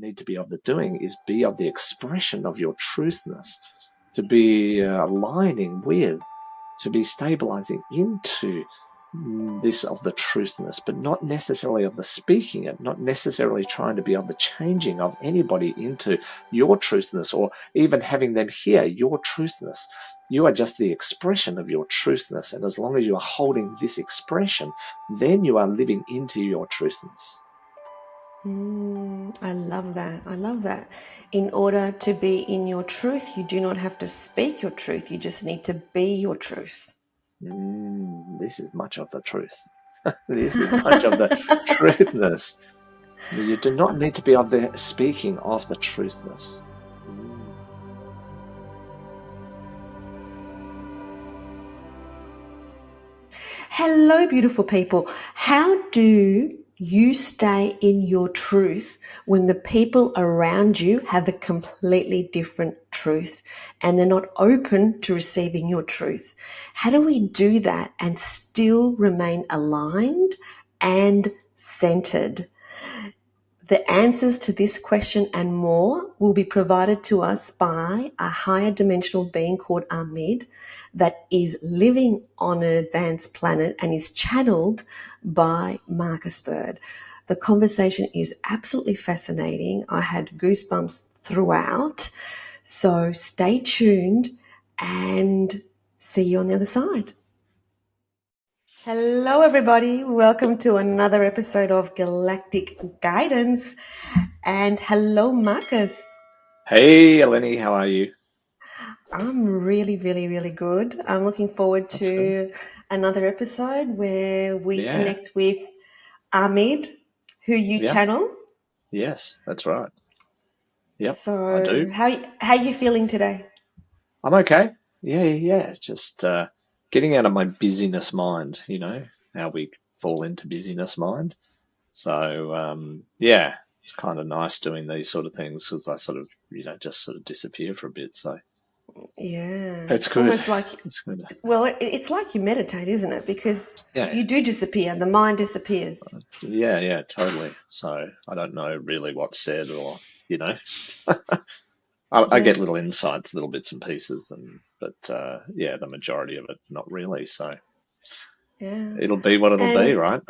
need to be of the doing is be of the expression of your truthness, to be aligning with, to be stabilizing into this of the truthness, but not necessarily of the speaking it, not necessarily trying to be of the changing of anybody into your truthness, or even having them hear your truthness. You are just the expression of your truthness, and as long as you are holding this expression, then you are living into your truthness. I love that. I love that. In order to be in your truth, you do not have to speak your truth. You just need to be your truth. This is much of the truth. This is much of the truthness. You do not need to be of the speaking of the truthness. Hello, beautiful people. How do you stay in your truth when the people around you have a completely different truth and they're not open to receiving your truth? How do we do that and still remain aligned and centered? The answers to this question and more will be provided to us by a higher dimensional being called Ameed that is living on an advanced planet and is channeled by marcusbird. The conversation is absolutely fascinating. I had goosebumps throughout. So stay tuned and see you on the other side. Hello, everybody. Welcome to another episode of Galactic Guidance. And hello, Marcus. Hey, Eleni, how are you? I'm really, really, really good. I'm looking forward That's good. to another episode where we Yeah. connect with Ameed, who you Yep. channel. Yes, that's right. Yep, I So do. how are you feeling today? I'm okay. Yeah. Just getting out of my busyness mind, how we fall into busyness mind. So, yeah, it's kind of nice doing these sort of things because I sort of, just sort of disappear for a bit. So Yeah, it's it's good. almost like, It's good. well, it's like you meditate, isn't it? Because Yeah, you do disappear. The mind disappears. yeah, totally. So I don't know really what's said or, I Yeah. get little insights, little bits and pieces, but yeah, the majority of it, not really. So Yeah. it'll be what it'll be, And right?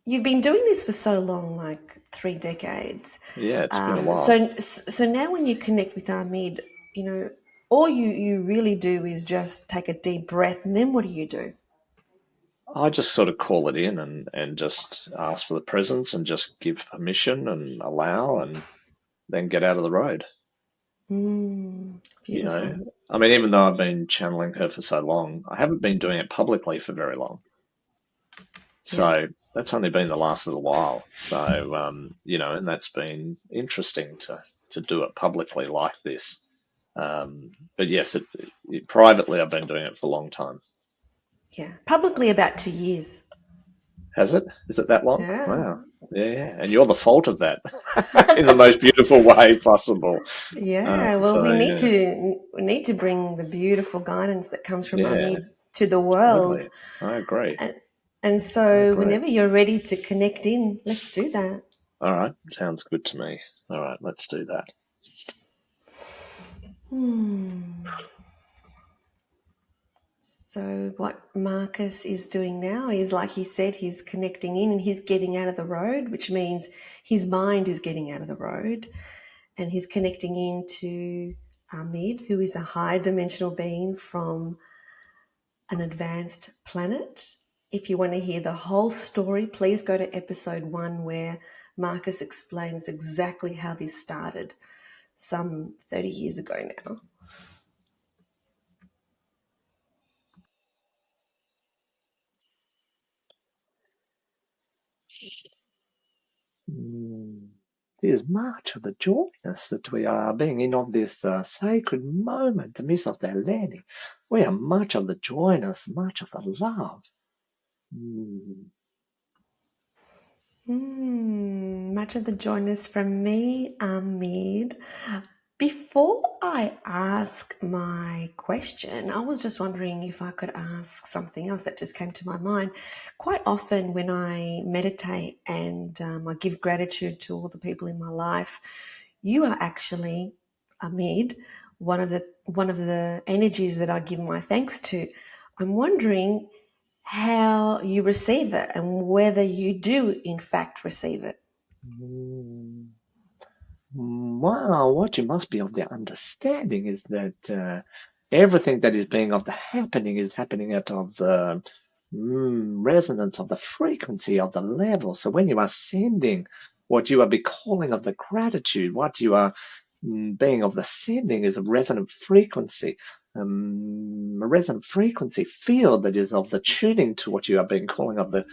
you've been doing this for so long, like 3 decades. Yeah, it's been a while. So now when you connect with Ahmed, all you really do is just take a deep breath, and then what do you do? I just sort of call it in and just ask for the presence and just give permission and allow and then get out of the road. You know, Beautiful. I mean, even though I've been channeling her for so long, I haven't been doing it publicly for very long. Yeah. So that's only been the last little while. So, and that's been interesting to do it publicly like this. But yes, privately, I've been doing it for a long time. Yeah. Publicly about 2 years. Has it? Is it that long? Yeah. Wow. Yeah. And you're the fault of that in the most beautiful way possible. Yeah. Well, So, yeah, we need to bring the beautiful guidance that comes from yeah, Ahmed to the world. totally. I agree. And, and I so agree. whenever you're ready to connect in, let's do that. All right. Sounds good to me. All right. Let's do that. So what Marcus is doing now is, like he said, he's connecting in and he's getting out of the road, which means his mind is getting out of the road, and he's connecting into Ameed, who is a high dimensional being from an advanced planet. If you want to hear the whole story, please go to episode 1 where Marcus explains exactly how this started some 30 years ago now. There's much of the joyness that we are being in of this sacred moment, the midst of the Eleni. We are much of the joyness, much of the love. Much of the joyness from me, Ameed. Before I ask my question, I was just wondering if I could ask something else that just came to my mind. Quite often, when I meditate and I give gratitude to all the people in my life, you are actually, Ameed, one of the energies that I give my thanks to. I'm wondering how you receive it and whether you do, in fact, receive it. Mm. Wow, what you must be of the understanding is that everything that is being of the happening is happening out of the resonance of the frequency of the level. So when you are sending what you are be calling of the gratitude, what you are being of the sending is a resonant frequency. A resonant frequency field that is of the tuning to what you are being calling of the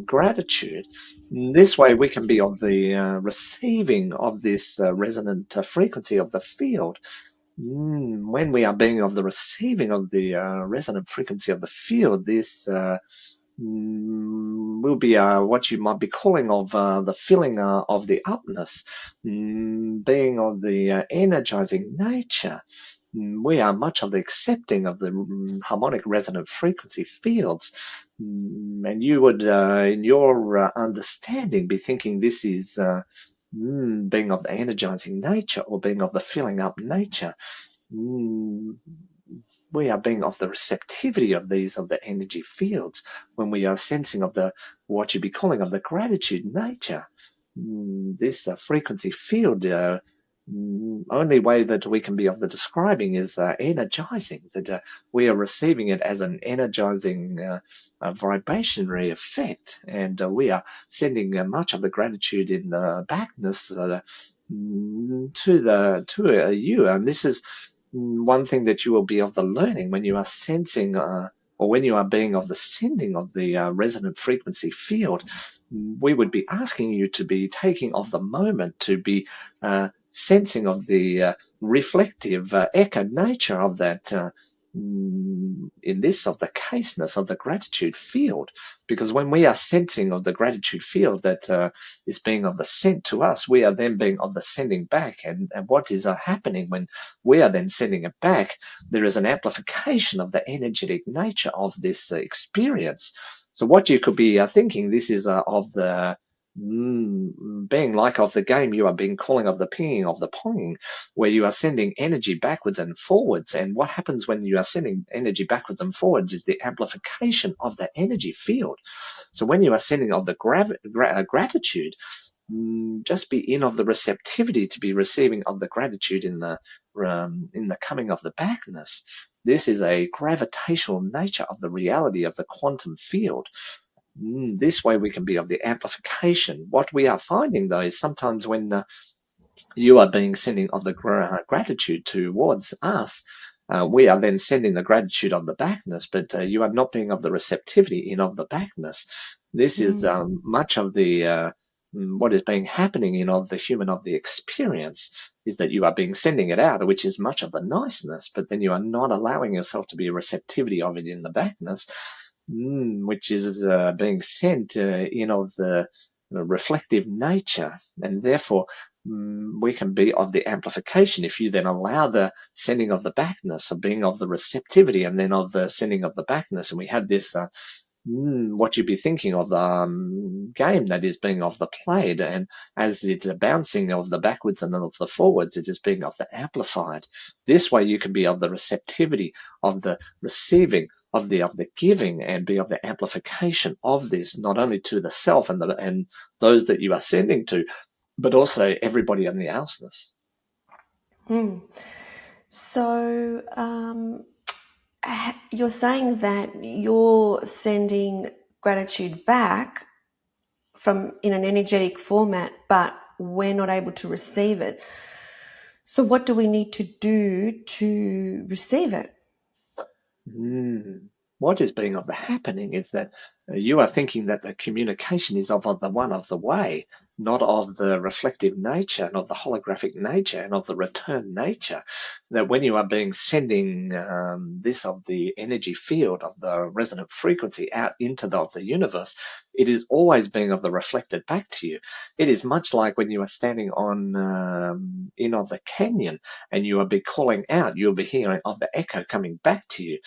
gratitude. This way we can be of the receiving of this resonant frequency of the field. When we are being of the receiving of the resonant frequency of the field, this will be what you might be calling of the feeling of the upness, being of the energizing nature. We are much of the accepting of the harmonic resonant frequency fields. And you would, in your understanding, be thinking this is being of the energizing nature or being of the filling up nature. We are being of the receptivity of these of the energy fields when we are sensing of the what you be calling of the gratitude nature. This frequency field, only way that we can be of the describing is energizing, that we are receiving it as an energizing vibrationary effect, and we are sending much of the gratitude in the backness to you. And this is one thing that you will be of the learning when you are sensing or when you are being of the sending of the resonant frequency field. We would be asking you to be taking of the moment to be sensing of the reflective echo nature of that in this of the caseness of the gratitude field, because when we are sensing of the gratitude field that is being of the sent to us, we are then being of the sending back, and what is happening when we are then sending it back, there is an amplification of the energetic nature of this experience. So what you could be thinking, this is of the being like of the game you are being calling of the pinging of the ponging, where you are sending energy backwards and forwards. And what happens when you are sending energy backwards and forwards is the amplification of the energy field. So when you are sending of the gratitude, just be in of the receptivity to be receiving of the gratitude in the coming of the backness. This is a gravitational nature of the reality of the quantum field. This way we can be of the amplification. What we are finding though is sometimes when you are being sending of the gratitude towards us, we are then sending the gratitude of the backness, but you are not being of the receptivity in of the backness. This is much of the what is being happening in of the human of the experience, is that you are being sending it out, which is much of the niceness, but then you are not allowing yourself to be a receptivity of it in the backness, which is being sent in of the reflective nature, and therefore we can be of the amplification if you then allow the sending of the backness of being of the receptivity and then of the sending of the backness. And we have this what you'd be thinking of the game that is being of the played, and as it's bouncing of the backwards and of the forwards, it is being of the amplified. This way you can be of the receptivity of the receiving of the giving, and be of the amplification of this, not only to the self and those that you are sending to, but also everybody in the ouseness. So you're saying that you're sending gratitude back from in an energetic format, but we're not able to receive it. So what do we need to do to receive it? What is being of the happening is that you are thinking that the communication is of the one of the way, not of the reflective nature and of the holographic nature and of the return nature. That when you are being sending this of the energy field of the resonant frequency out into the universe, it is always being of the reflected back to you. It is much like when you are standing on in of the canyon and you will be calling out, you'll be hearing of the echo coming back to you.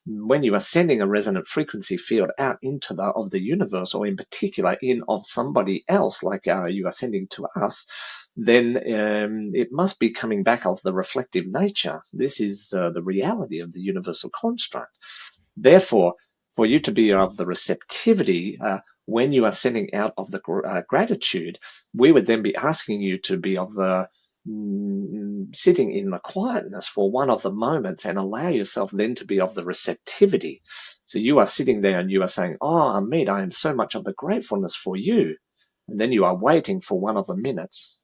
When you are sending a resonant frequency field out into the universe, or in particular in of somebody else, like you are sending to us, then it must be coming back of the reflective nature. This is the reality of the universal construct. Therefore, for you to be of the receptivity, when you are sending out of the gratitude, we would then be asking you to be of the sitting in the quietness for one of the moments and allow yourself then to be of the receptivity. So you are sitting there and you are saying, oh, Ameed, I am so much of the gratefulness for you. And then you are waiting for one of the minutes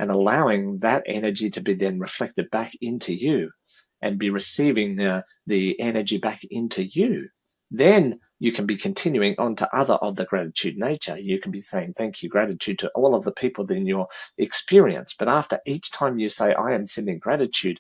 and allowing that energy to be then reflected back into you and be receiving the energy back into you. Then you can be continuing on to other of the gratitude nature. You can be saying thank you, gratitude to all of the people in your experience. But after each time you say, I am sending gratitude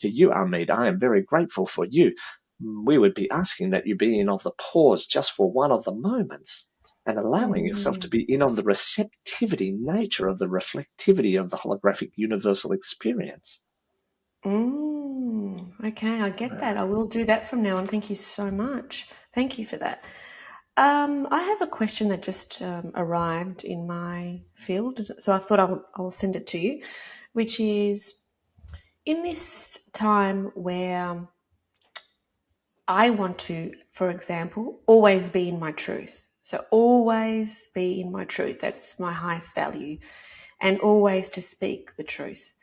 to you, Ameed, I am very grateful for you, we would be asking that you be in of the pause just for one of the moments and allowing yourself to be in of the receptivity nature of the reflectivity of the holographic universal experience. Okay, I get that. I will do that from now on. Thank you so much. Thank you for that. I have a question that just arrived in my field, so I thought I'll send it to you, which is, in this time where I want to, for example, always be in my truth. So always be in my truth. That's my highest value. And always to speak the truth.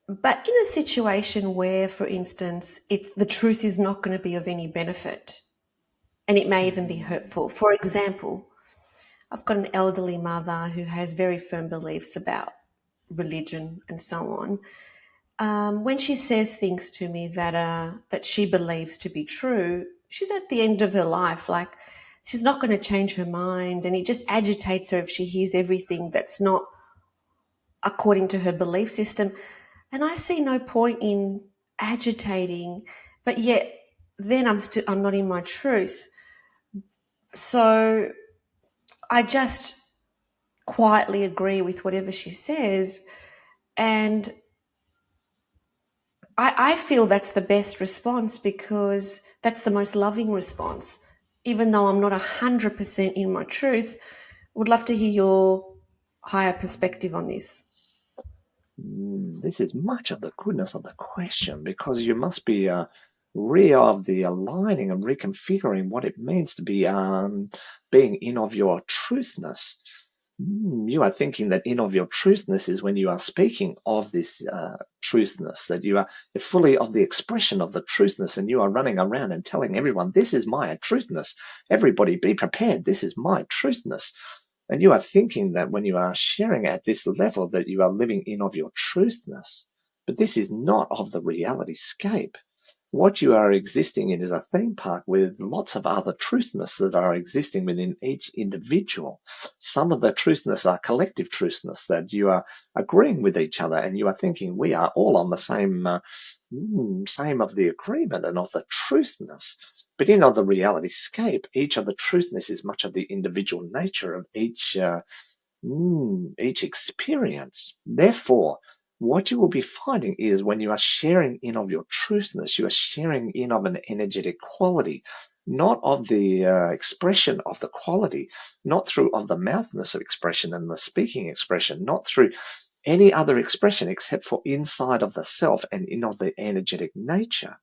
But in a situation where, for instance, the truth is not going to be of any benefit, and it may even be hurtful. For example, I've got an elderly mother who has very firm beliefs about religion and so on. When she says things to me that she believes to be true, she's at the end of her life. Like, she's not going to change her mind, and it just agitates her if she hears everything that's not according to her belief system. And I see no point in agitating, but yet then I'm not in my truth. So I just quietly agree with whatever she says, and I feel that's the best response, because that's the most loving response. Even though I'm not 100% in my truth, would love to hear your higher perspective on this. This is much of the goodness of the question, because you must be of the aligning and reconfiguring what it means to be being in of your truthness. You are thinking that in of your truthness is when you are speaking of this truthness, that you are fully of the expression of the truthness, and you are running around and telling everyone, this is my truthness. Everybody be prepared. This is my truthness. And you are thinking that when you are sharing at this level that you are living in of your truthness. But this is not of the reality scape. What you are existing in is a theme park with lots of other truthness that are existing within each individual. Some of the truthness are collective truthness, that you are agreeing with each other and you are thinking we are all on the same of the agreement and of the truthness. But in of the reality scape, each of the truthness is much of the individual nature of each experience. Therefore, what you will be finding is when you are sharing in of your truthness, you are sharing in of an energetic quality, not of the expression of the quality, not through of the mouthness of expression and the speaking expression, not through any other expression except for inside of the self and in of the energetic nature.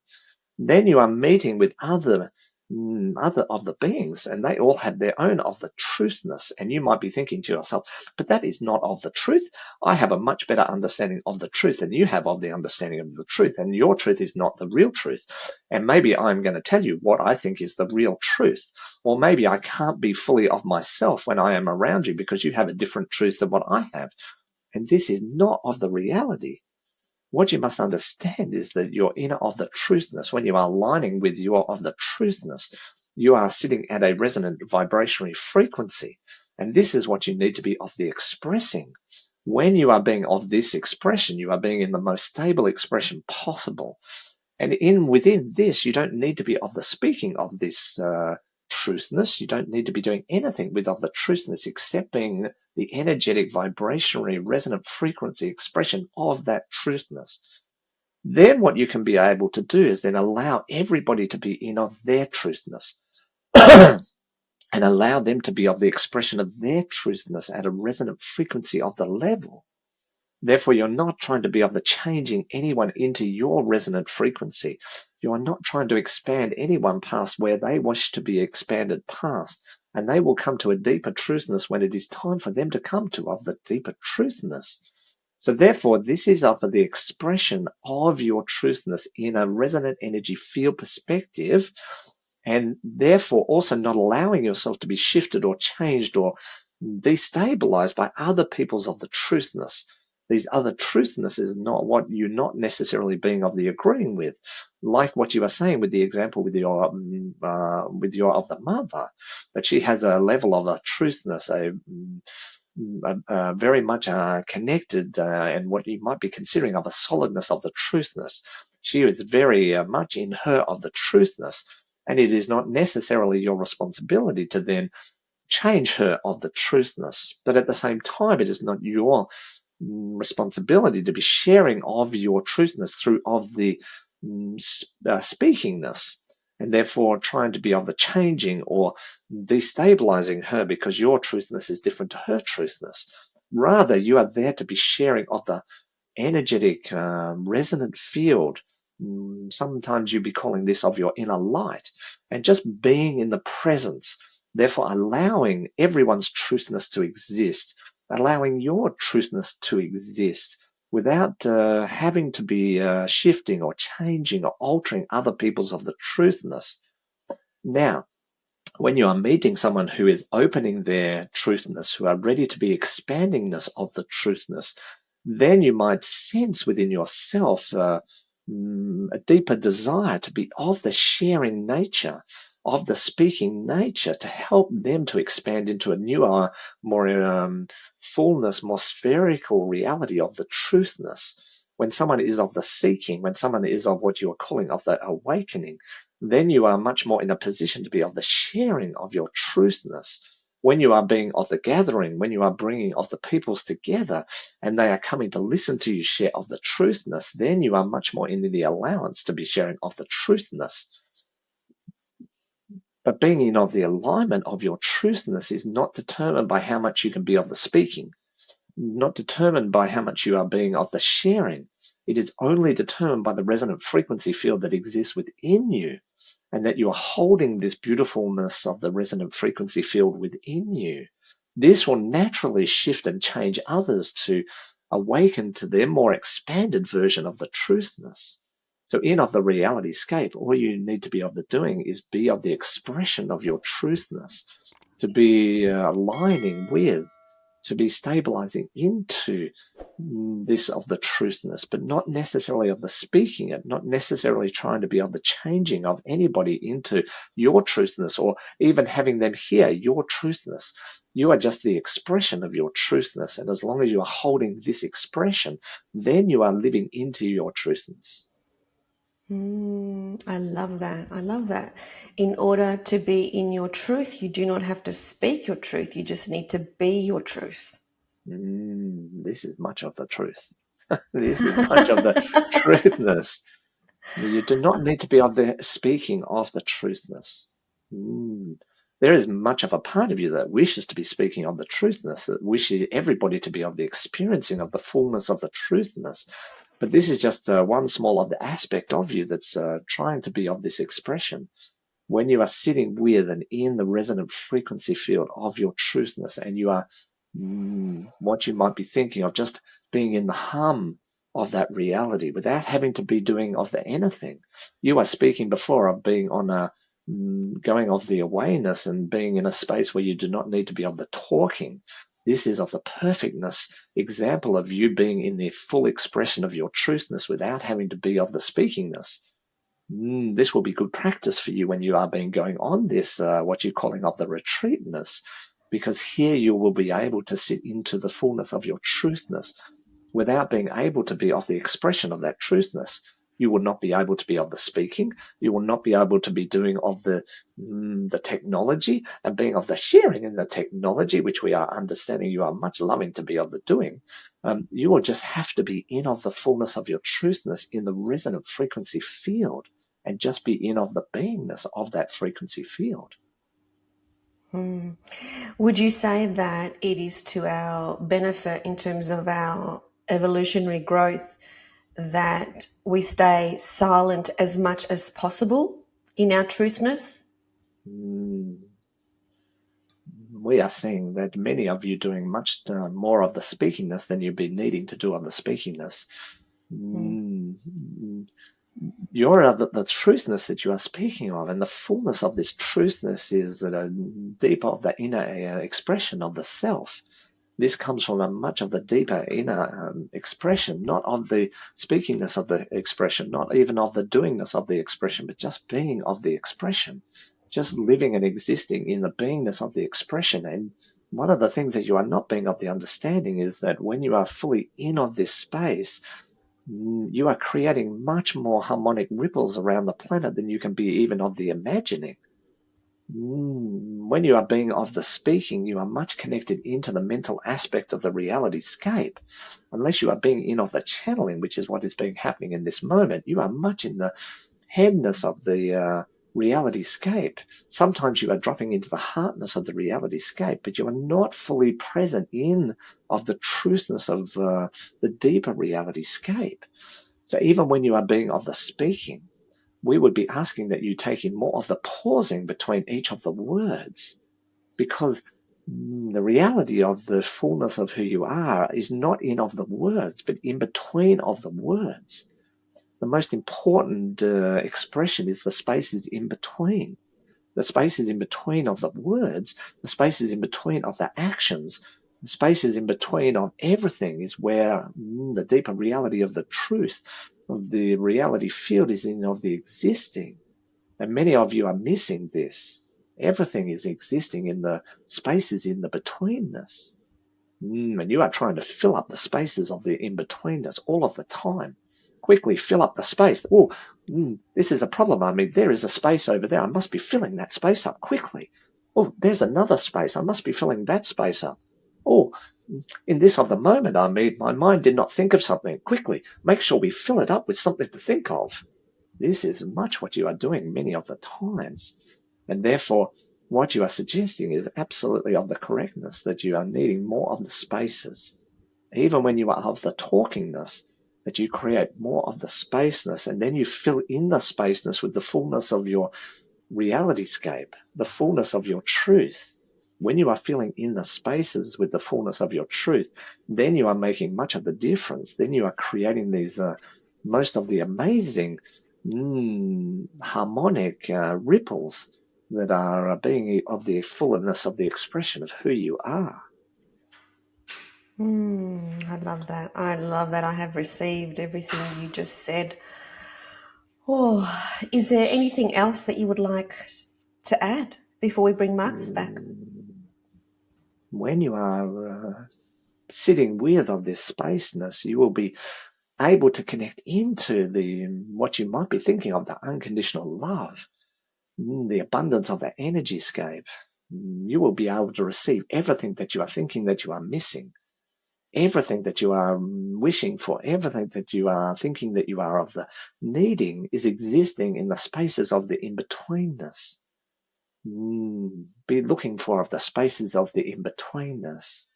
Then you are meeting with other of the beings, and they all have their own of the truthness. And you might be thinking to yourself, but that is not of the truth. I have a much better understanding of the truth than you have of the understanding of the truth, and your truth is not the real truth. And maybe I'm going to tell you what I think is the real truth. Or maybe I can't be fully of myself when I am around you because you have a different truth than what I have. And this is not of the reality. What you must understand is that you're in of the truthness. When you are aligning with your of the truthness, you are sitting at a resonant vibrationary frequency. And this is what you need to be of the expressing. When you are being of this expression, you are being in the most stable expression possible. And within this, you don't need to be of the speaking of this truthness. You don't need to be doing anything with of the truthness except being the energetic, vibrationary, resonant frequency expression of that truthness. Then what you can be able to do is then allow everybody to be in of their truthness and allow them to be of the expression of their truthness at a resonant frequency of the level. Therefore, you're not trying to be of the changing anyone into your resonant frequency. You are not trying to expand anyone past where they wish to be expanded past. And they will come to a deeper truthness when it is time for them to come to of the deeper truthness. So therefore, this is of the expression of your truthness in a resonant energy field perspective, and therefore also not allowing yourself to be shifted or changed or destabilized by other people's of the truthness. These other truthness is not what you're not necessarily being of the agreeing with, like what you were saying with the example with your of the mother, that she has a level of a truthness, very much connected and what you might be considering of a solidness of the truthness. She is very much in her of the truthness, and it is not necessarily your responsibility to then change her of the truthness. But at the same time, it is not your responsibility to be sharing of your truthness through of the speakingness, and therefore trying to be of the changing or destabilizing her because your truthness is different to her truthness. Rather, you are there to be sharing of the energetic resonant field. Sometimes you'd be calling this of your inner light, and just being in the presence, therefore allowing everyone's truthness to exist, allowing your truthness to exist without having to be shifting or changing or altering other people's of the truthness. Now, when you are meeting someone who is opening their truthness, who are ready to be expandingness of the truthness, then you might sense within yourself a deeper desire to be of the sharing nature, of the speaking nature, to help them to expand into a newer, more fullness, more spherical reality of the truthness. When someone is of the seeking, when someone is of what you are calling of the awakening, then you are much more in a position to be of the sharing of your truthness. When you are being of the gathering, when you are bringing of the peoples together and they are coming to listen to you share of the truthness, then you are much more in the allowance to be sharing of the truthness. But being in of the alignment of your truthness is not determined by how much you can be of the speaking, not determined by how much you are being of the sharing. It is only determined by the resonant frequency field that exists within you, and that you are holding this beautifulness of the resonant frequency field within you. This will naturally shift and change others to awaken to their more expanded version of the truthness. So in of the reality scape, all you need to be of the doing is be of the expression of your truthness, to be aligning with, to be stabilizing into this of the truthness, but not necessarily of the speaking it, not necessarily trying to be of the changing of anybody into your truthness or even having them hear your truthness. You are just the expression of your truthness, and as long as you are holding this expression, then you are living into your truthness. I love that. I love that. In order to be in your truth, you do not have to speak your truth. You just need to be your truth. This is much of the truth. This is much of the truthness. You do not need to be of the speaking of the truthness. There is much of a part of you that wishes to be speaking of the truthness, that wishes everybody to be of the experiencing of the fullness of the truthness. But this is just one small of the aspect of you that's trying to be of this expression. When you are sitting with and in the resonant frequency field of your truthness, and you are what you might be thinking of just being in the hum of that reality without having to be doing of the anything. You are speaking before of being on a going of the awareness and being in a space where you do not need to be of the talking. This is of the perfectness example of you being in the full expression of your truthness without having to be of the speakingness. This will be good practice for you when you are being going on this, what you're calling of the retreatness, because here you will be able to sit into the fullness of your truthness without being able to be of the expression of that truthness. You will not be able to be of the speaking. You will not be able to be doing of the technology and being of the sharing in the technology, which we are understanding you are much loving to be of the doing. You will just have to be in of the fullness of your truthness in the resonant frequency field and just be in of the beingness of that frequency field. Would you say that it is to our benefit in terms of our evolutionary growth that we stay silent as much as possible in our truthness? We are seeing that many of you doing much more of the speakingness than you've been needing to do of the speakingness. You're the truthness that you are speaking of, and the fullness of this truthness is deep of the inner expression of the self. This comes from a much of the deeper inner expression, not of the speakingness of the expression, not even of the doingness of the expression, but just being of the expression, just living and existing in the beingness of the expression. And one of the things that you are not being of the understanding is that when you are fully in of this space, you are creating much more harmonic ripples around the planet than you can be even of the imagining. When you are being of the speaking, you are much connected into the mental aspect of the reality scape. Unless you are being in of the channeling, which is what is being happening in this moment, you are much in the headness of the reality scape. Sometimes you are dropping into the heartness of the reality scape, but you are not fully present in of the truthness of the deeper reality scape. So even when you are being of the speaking, we would be asking that you take in more of the pausing between each of the words, because the reality of the fullness of who you are is not in of the words, but in between of the words. The most important expression is the spaces in between. The spaces in between of the words, the spaces in between of the actions, the spaces in between of everything is where the deeper reality of the truth of the reality field is in of the existing. And many of you are missing this. Everything is existing in the spaces in the betweenness. And you are trying to fill up the spaces of the in-betweenness all of the time. Quickly fill up the space. Oh, this is a problem. I mean, there is a space over there. I must be filling that space up quickly. Oh, there's another space. I must be filling that space up. Oh, in this of the moment, I mean, my mind did not think of something. Quickly, make sure we fill it up with something to think of. This is much what you are doing many of the times. And therefore, what you are suggesting is absolutely of the correctness, that you are needing more of the spaces. Even when you are of the talkingness, that you create more of the spaceness, and then you fill in the spaceness with the fullness of your realityscape, the fullness of your truth. When you are filling in the spaces with the fullness of your truth, then you are making much of the difference. Then you are creating these most of the amazing harmonic ripples that are being of the fullness of the expression of who you are. I love that. I love that. I have received everything you just said. Oh, is there anything else that you would like to add before we bring Marcus back? When you are sitting with of this spaceness, you will be able to connect into the what you might be thinking of, the unconditional love, the abundance of the energy scape. You will be able to receive everything that you are thinking that you are missing, everything that you are wishing for, everything that you are thinking that you are of the needing is existing in the spaces of the in-betweenness. Be looking for of the spaces of the in-betweenness.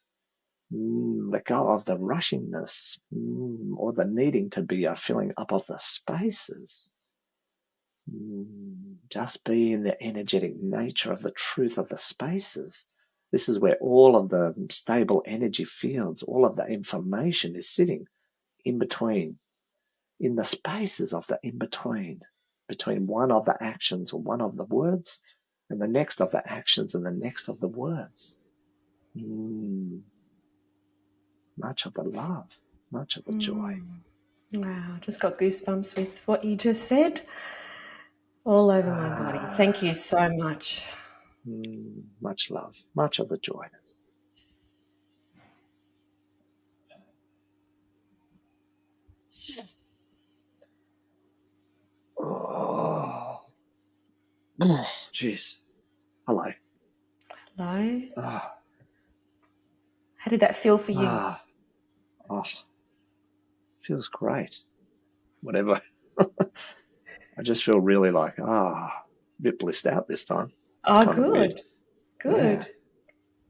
Let go of the rushingness or the needing to be a filling up of the spaces. Just be in the energetic nature of the truth of the spaces. This is where all of the stable energy fields, all of the information is sitting in between, in the spaces of the in-between, between one of the actions or one of the words and the next of the actions and the next of the words. much of the love, much of the joy. Wow, just got goosebumps with what you just said all over my body. Thank you so much. Much love, much of the joy. Oh, jeez. Hello. Hello. Ah, How did that feel for you? oh, feels great. Whatever. I just feel really like, a bit blissed out this time. It's Oh, kind of weird. good. Good.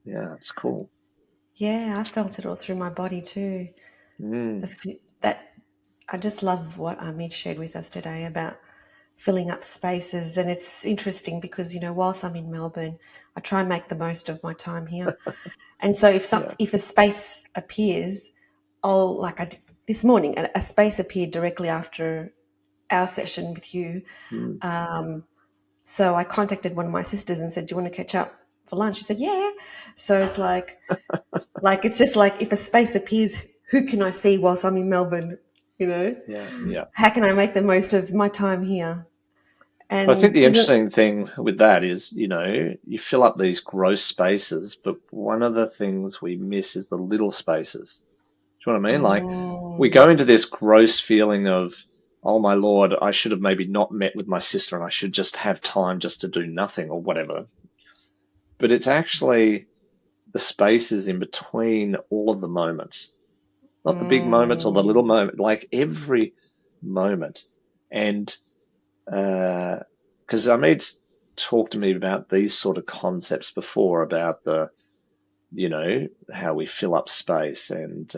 Yeah, it's cool. Yeah, I felt it all through my body too. That I just love what Ameed shared with us today about filling up spaces. And it's interesting because, whilst I'm in Melbourne, I try and make the most of my time here. And so if a space appears, this morning, a space appeared directly after our session with you. So I contacted one of my sisters and said, "Do you want to catch up for lunch?" She said, "Yeah." So it's like it's just like if a space appears, who can I see whilst I'm in Melbourne? Yeah. How can I make the most of my time here? I think And the interesting thing with that is, you fill up these gross spaces, but one of the things we miss is the little spaces. Do you know what I mean? Like, we go into this gross feeling of, oh my Lord, I should have maybe not met with my sister and I should just have time just to do nothing or whatever. But it's actually the spaces in between all of the moments, not the big moments or the little moment, like every moment. And because Ameed's talked to me about these sort of concepts before about how we fill up space, and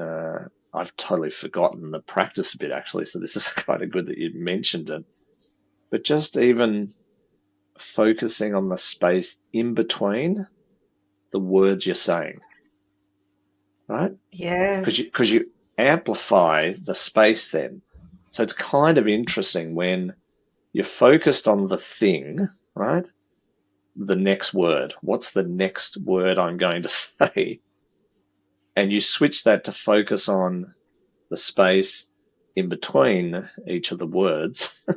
I've totally forgotten the practice a bit actually. So this is kind of good that you mentioned it. But just even focusing on the space in between the words you're saying, right? yeah, Because you amplify the space then. So it's kind of interesting when you're focused on the thing, right? The next word. What's the next word I'm going to say? And you switch that to focus on the space in between each of the words.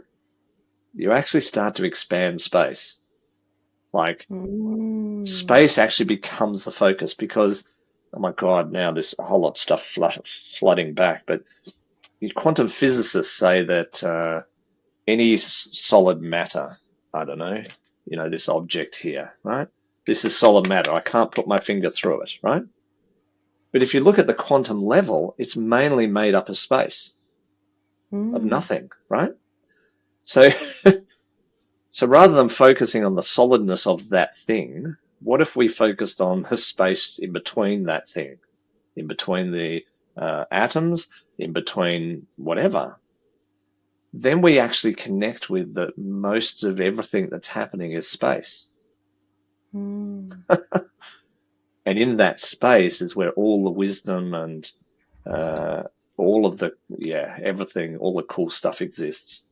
You actually start to expand space. Like, space actually becomes the focus because, oh my God, now there's a whole lot of stuff flooding back. But quantum physicists say that any solid matter, I don't know, this object here, right? This is solid matter. I can't put my finger through it, right? But if you look at the quantum level, it's mainly made up of space, of nothing, right? So, so rather than focusing on the solidness of that thing, what if we focused on the space in between that thing, in between the atoms, in between whatever? Then we actually connect with that most of everything that's happening is space. And in that space is where all the wisdom and all of the, everything, all the cool stuff exists.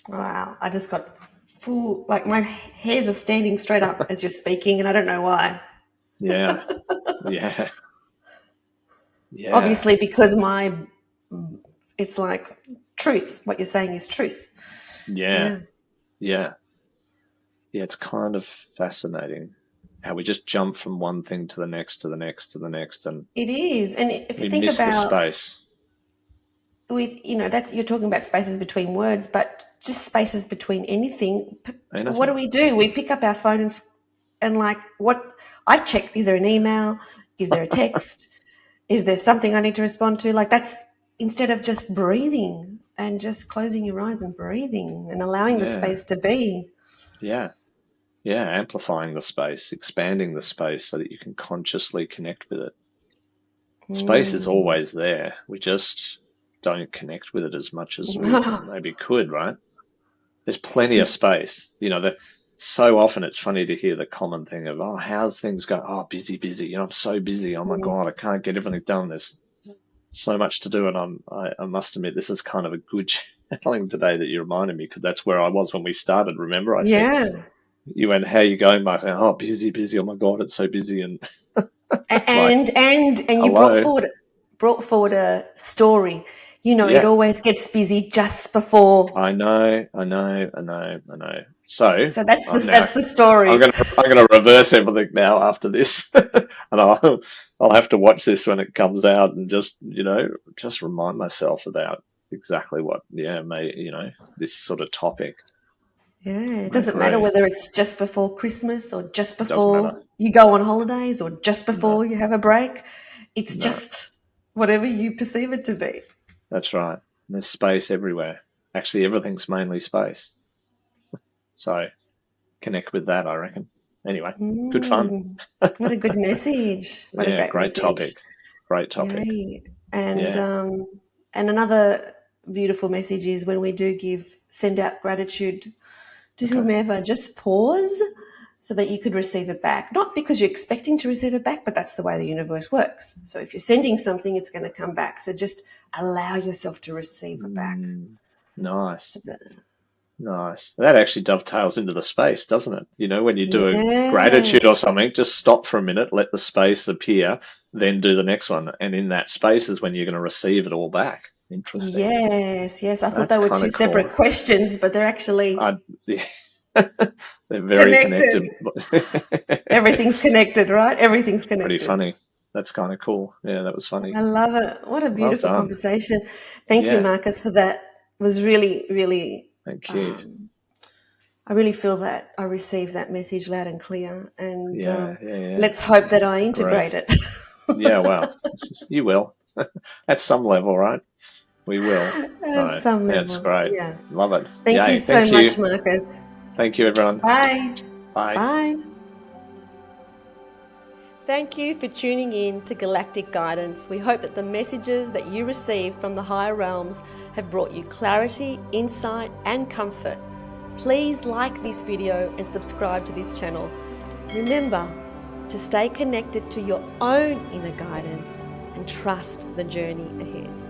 Wow, I just got full, my hairs are standing straight up as you're speaking, and I don't know why. Yeah. Obviously, because it's like truth. What you're saying is truth. Yeah. It's kind of fascinating how we just jump from one thing to the next, to the next, to the next, and It is. And if you we think miss the about space. that's, you're talking about spaces between words, but just spaces between anything. What Anything. do? We pick up our phone and what I check, is there an email? Is there a text? Is there something I need to respond to? That's instead of just breathing and just closing your eyes and breathing and allowing the Yeah. space to be. Yeah. Amplifying the space, expanding the space so that you can consciously connect with it. Space is always there. We just don't connect with it as much as we maybe could, right? There's plenty of space. So often it's funny to hear the common thing of, oh, how's things go? Oh, busy, busy. I'm so busy. Oh my God, I can't get everything done. There's so much to do. And I must admit, this is kind of a good channeling today that you reminded me, because that's where I was when we started. Remember, I said, you went, how you going, Mark? Oh, busy, busy. Oh my God, it's so busy. And it's like, And you brought hello. forward brought forward a story. You know, it Yeah. always gets busy just before. I know. So So that's I'm the I'm story. gonna reverse everything now after this, and I'll have to watch this when it comes out and just just remind myself about exactly what this sort of topic. Yeah, it Great doesn't matter grief, whether it's just before Christmas or just doesn't matter. before you go on holidays or just No, before you have a break. It's no, just whatever you perceive it to be. that's right. There's space everywhere. Actually, everything's mainly space. So connect with that, I reckon. Anyway, good fun. Mm, what a good message. What a Yeah, great great message. topic. Great topic. Yay. And Yeah. um, and another beautiful message is when we do send out gratitude to Okay. whomever, just pause so that you could receive it back. Not because you're expecting to receive it back, but that's the way the universe works. So if you're sending something, it's going to come back. So just allow yourself to receive it back. So Nice. Nice. That actually dovetails into the space, doesn't it? When you do a gratitude or yes. something, just stop for a minute, let the space appear, then do the next one. And in that space is when you're going to receive it all back. Interesting. Yes. I thought they That's were kind two of cool. separate questions, but they're actually Yeah. They're very connected. connected. Everything's connected, right? Everything's Pretty connected. funny. That's kind of cool. Yeah, that was funny. I love it. What a Well beautiful done. conversation. Thank you, Yeah. Marcus, for that. It was really, really, Thank you. um, I really feel that I received that message loud and clear. And Yeah. let's hope that I Great. integrate it. Yeah, well, you will. At some level, right? We will. At So, some yeah, it's level. great. Yeah. Love it. Thank you Yay. so Thank you. much, Marcus. Thank you, everyone. Bye. Bye. Bye. Thank you for tuning in to Galactic Guidance. We hope that the messages that you receive from the higher realms have brought you clarity, insight, and comfort. Please like this video and subscribe to this channel. Remember to stay connected to your own inner guidance and trust the journey ahead.